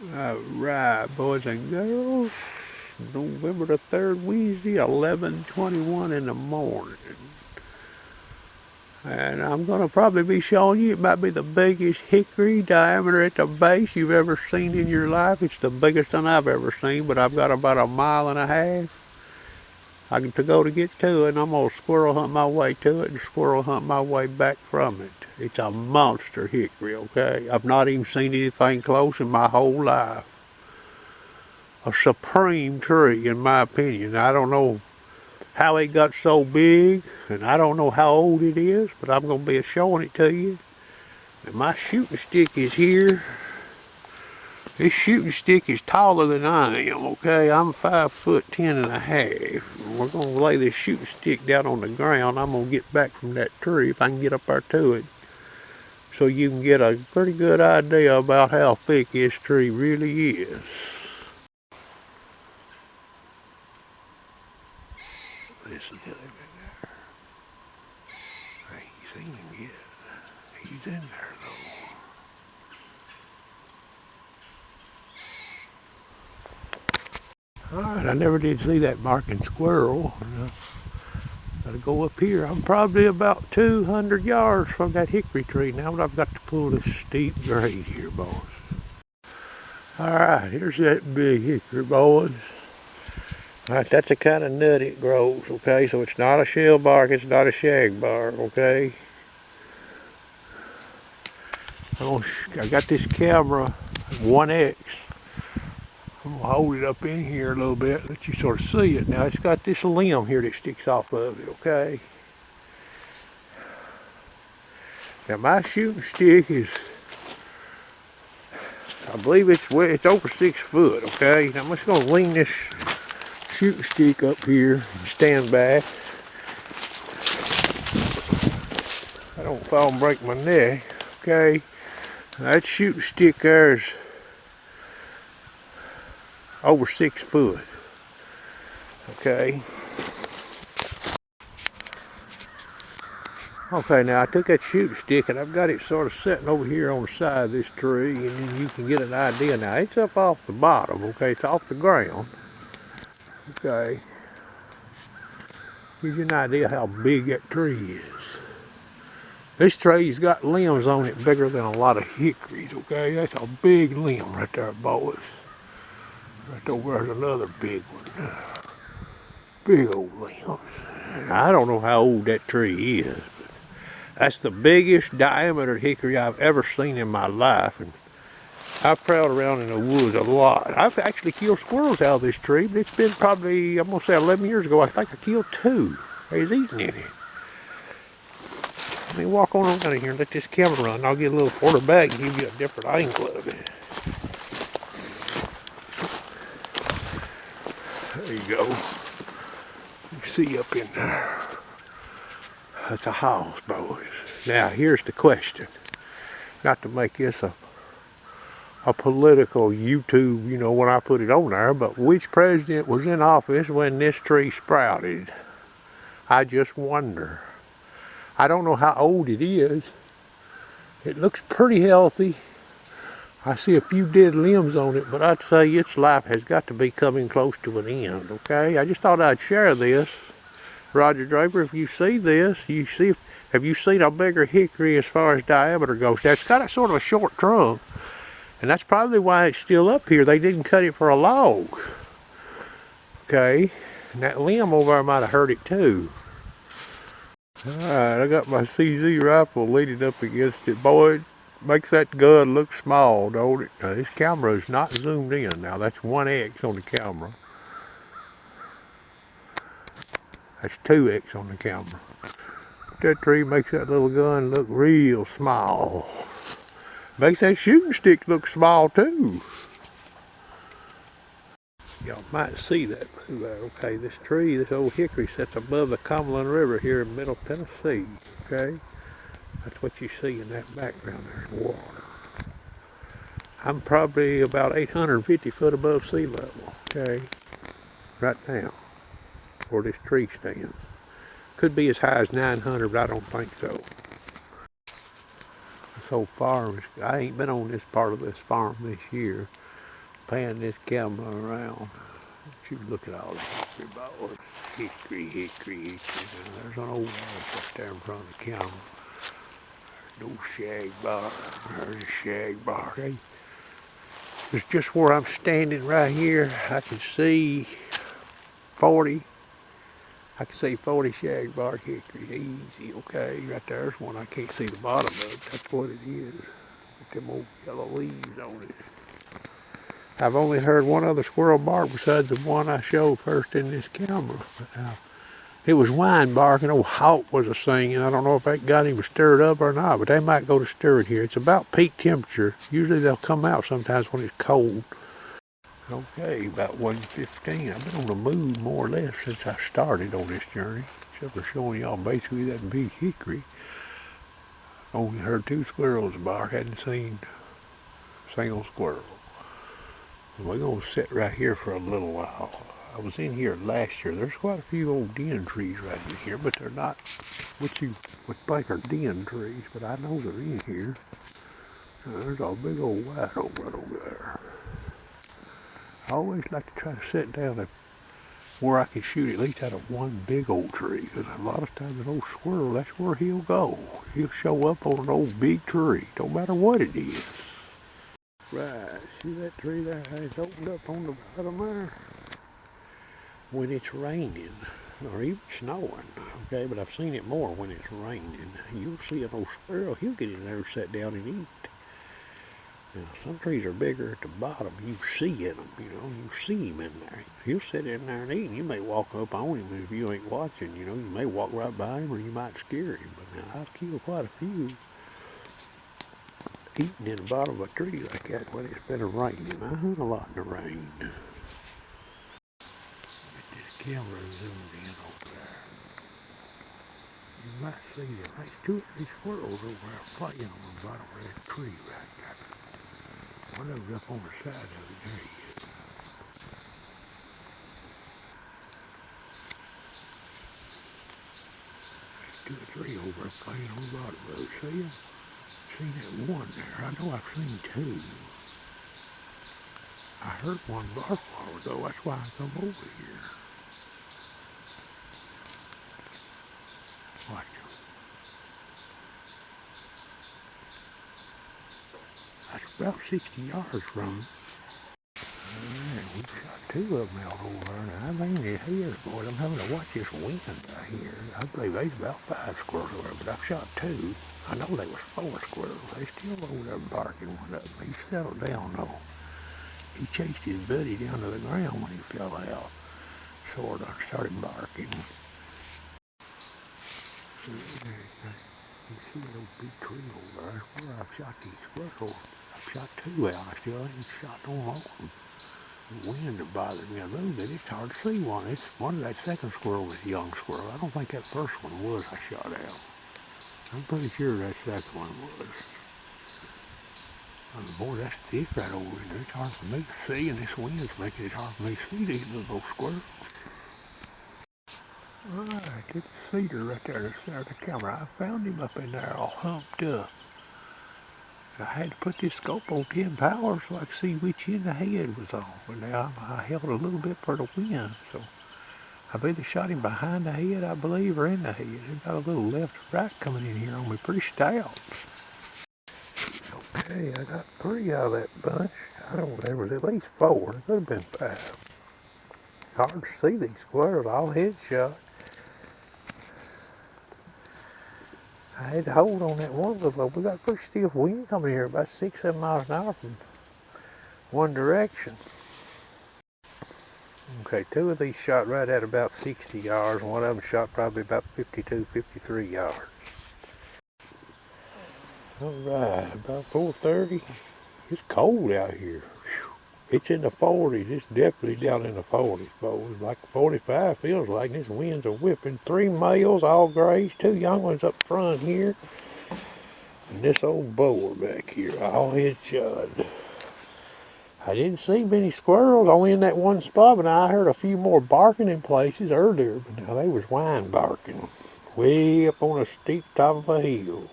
All right, boys and girls. November the 3rd, Wednesday, 11:21 in the morning. And I'm going to probably be showing you, it might be the biggest hickory diameter at the base you've ever seen in your life. It's the biggest one I've ever seen, but I've got about a mile and a half to go to get to it, and I'm going to squirrel hunt my way to it and squirrel hunt my way back from it. It's a monster hickory, okay? I've not even seen anything close in my whole life. A supreme tree, in my opinion. I don't know how it got so big, and I don't know how old it is, but I'm going to be showing it to you. And my shooting stick is here. This shooting stick is taller than I am, okay? I'm 5'10½". We're going to lay this shooting stick down on the ground. I'm going to get back from that tree if I can get up there to it, so you can get a pretty good idea about how thick this tree really is. Listen to him in there. I ain't seen him yet. He's in there though. Alright, I never did see that barking squirrel. Gotta go up here. I'm probably about 200 yards from that hickory tree now, but I've got to pull this steep grade here, boys. Alright, here's that big hickory, boys. Alright, that's the kind of nut it grows, okay? So it's not a shell bark, it's not a shag bark, okay? I got this camera, 1X. I'm gonna hold it up in here a little bit, let you sort of see it. Now it's got this limb here that sticks off of it, okay? Now my shooting stick is, I believe it's over 6 foot, okay? Now I'm just gonna lean this shooting stick up here and stand back. I don't fall and break my neck, okay? That shooting stick there is over 6 foot, okay? Okay, now I took that shooting stick and I've got it sort of sitting over here on the side of this tree, and then you can get an idea. Now it's up off the bottom, okay? It's off the ground, okay? Gives you an idea how big that tree is. This tree's got limbs on it bigger than a lot of hickories, okay? That's a big limb right there, boys. Right over there's another big one. Big old limbs. I don't know how old that tree is, but that's the biggest diameter hickory I've ever seen in my life. And I've prowled around in the woods a lot. I've actually killed squirrels out of this tree, but it's been probably, I'm gonna say 11 years ago, I think I killed 2. They was eating in it. Let me walk on around here and let this camera run. I'll get a little further back and give you a different angle of it. There you go. You see up in there. That's a house, boys. Now here's the question. Not to make this a political YouTube, you know, when I put it on there, but which president was in office when this tree sprouted? I just wonder. I don't know how old it is. It looks pretty healthy. I see a few dead limbs on it, but I'd say its life has got to be coming close to an end, okay? I just thought I'd share this. Roger Draper, if you see this, have you seen a bigger hickory as far as diameter goes? Now, it's got a sort of a short trunk, and that's probably why it's still up here. They didn't cut it for a log, okay? And that limb over there might have hurt it too. Alright, I got my CZ rifle leaning up against it. Boy, it makes that gun look small, don't it? Now, this camera is not zoomed in. Now, that's 1X on the camera. That's 2X on the camera. That tree makes that little gun look real small. Makes that shooting stick look small too. Y'all might see that through there. Okay, this tree, this old hickory sits above the Cumberland River here in middle Tennessee, okay? That's what you see in that background there in the water. I'm probably about 850 foot above sea level, okay? Right now, where this tree stands. Could be as high as 900, but I don't think so. This whole farm, I ain't been on this part of this farm this year. pan this camera around. You look at all the hickory boughs. Hickory, hickory, hickory. Now, there's an old house up there in front of the camera. No shagbark. There's a shagbark. Hey, it's just where I'm standing right here. I can see 40. I can see 40 shagbark hickory. Easy, okay. Right there's one. I can't see the bottom of it. That's what it is. With them old yellow leaves on it. I've only heard one other squirrel bark besides the one I showed first in this camera. It was wine barking. Old hawk was a singing. I don't know if that got him stirred up or not, but they might go to stir it here. It's about peak temperature. Usually they'll come out sometimes when it's cold. Okay, about 1:15. I've been on the move more or less since I started on this journey, except for showing y'all basically that big hickory. Only heard 2 squirrels bark. Hadn't seen a single squirrel. We're going to sit right here for a little while. I was in here last year. There's quite a few old den trees right in here, but they're not what you would think are den trees, but I know they're in here. There's a big old white oak right over there. I always like to try to sit down at where I can shoot at least out of one big old tree, because a lot of times an old squirrel, that's where he'll go. He'll show up on an old big tree, no matter what it is. Right, see that tree there? It's opened up on the bottom there. When it's raining, or even snowing, okay, but I've seen it more when it's raining. You'll see an old squirrel, he'll get in there and sit down and eat. Now, some trees are bigger at the bottom. You see in them, you see him in there. He'll sit in there and eat, and you may walk up on him if you ain't watching, you may walk right by him or you might scare him. But now, I've killed quite a few eating in the bottom of a tree like that when it's been raining. I hunt a lot in the rain. Get this camera zoomed in over there. You might see there's 2 or 3 squirrels over there playing on the bottom of that tree right there. One of them's up on the side of it. There he is. 2 or 3 over there playing on the bottom of it. See him? Seen that one there. I know I've seen 2. I heard one bark a while ago. That's why I come over here. Watch him. That's about 60 yards from him. Man, we shot 2 of them out over there. Now, I mean, it is, boy. I'm having to watch this wind right here. I believe there's about 5 squirrels over there, but I've shot 2. I know there was 4 squirrels. They still over there barking one of them. He settled down though. He chased his buddy down to the ground when he fell out. Sort of started barking. You see a little big tree over there. Where I've shot these squirrels. I've shot 2 out. I still ain't shot no more. The wind that bothered me a little bit. It's hard to see one. It's one of that second squirrel was a young squirrel. I don't think that first one was I shot out. I'm pretty sure that second one was. Oh, boy, that's thick right over in there. It's hard for me to see, and this wind's making it hard for me to see these little squirrels. Alright, it's the cedar right there, the center of the camera. I found him up in there all humped up. I had to put this scope on 10 power so I could see which end the head was on. But now I held a little bit for the wind, so I've either shot him behind the head, I believe, or in the head. He's got a little left-right coming in here on me, pretty stout. Okay, I got 3 out of that bunch. I don't know, there was at least 4. There could have been 5. Hard to see these squirrels, all headshot. I had to hold on that one little, we got pretty stiff wind coming here, about 6-7 miles an hour from one direction. Okay, 2 of these shot right at about 60 yards, and one of them shot probably about 52, 53 yards. Alright, about 4:30. It's cold out here. It's in the 40s. It's definitely down in the 40s, boys. Like 45 feels like, and this winds are whipping. 3 males, all grays, 2 young ones up front here. And this old boar back here, all headshot. I didn't see many squirrels, only in that one spot, but I heard a few more barking in places earlier. But now they was wine barking, way up on a steep top of a hill.